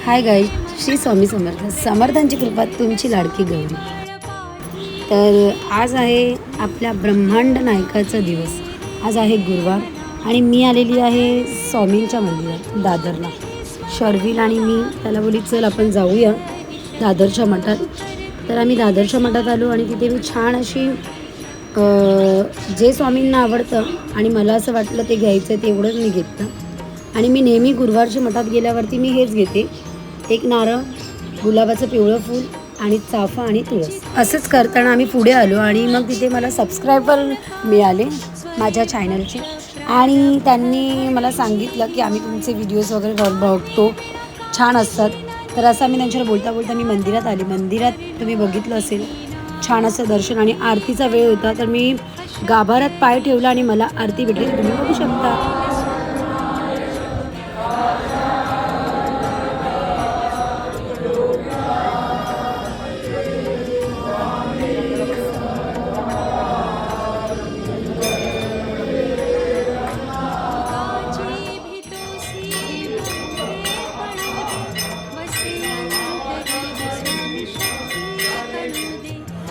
Hi guys, Shri Swami Samarth. समर्थांची कृपा तुमची लाडकी गौरी. तर आज आहे आपल्या ब्रह्मांड नायकाचा दिवस. आज आहे गुरुवार आणि मी आलेली आहे स्वामींच्या मंदिरात दादरला. शर्विल आणि मी त्याला बोली चल आपण जाऊया दादरच्या मठात. तर आम्ही दादरच्या मठात आलो आणि तिथे मी छान अशी जे स्वामींना आवडतं आणि मला असं वाटलं ते घ्यायचं तेवढंच मी घेतलं. आणि मी नेहमी गुरुवारच्या मठात गेल्यावरती मी हेच घेते, एक नारळ, गुलाबाचं पिवळं फूल आणि चाफा आणि तुळस. असंच करताना आम्ही पुढे आलो आणि मग तिथे मला सबस्क्रायबर मिळाले माझ्या चॅनलचे आणि त्यांनी मला सांगितलं की आम्ही तुमचे व्हिडिओज वगैरे बघतो, छान असतात. तर असं मी त्यांच्यावर बोलता बोलता मी मंदिरात आली. मंदिरात तुम्ही बघितलं असेल छान असं दर्शन आणि आरतीचा वेळ होता. तर मी गाभाऱ्यात पाय ठेवला आणि मला आरती भेटली. तुम्ही बघू शकता.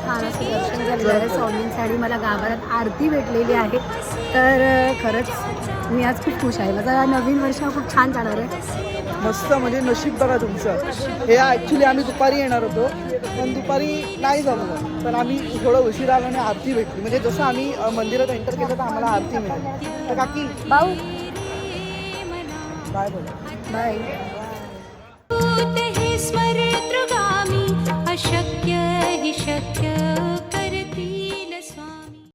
छान असं दर्शन झालेलं आहे स्वामींचं आणि मला गाभाऱ्यात आरती भेटलेली आहे. तर खरंच मी आज खूप खुश आहे. माझा नवीन वर्ष खूप छान जाणार आहे. मस्त, म्हणजे नशीब बघा तुमचं. हे ॲक्च्युली आम्ही दुपारी येणार होतो पण दुपारी नाही जमलं. पण आम्ही थोडं उशीर आलो आणि आरती भेटली. म्हणजे जसं आम्ही मंदिरात एंटर केलं तर आम्हाला आरती मिळाली. तर काकी भाऊ बाय बोला. बाय. स्मरेतृगामी अशक्य हि शक्य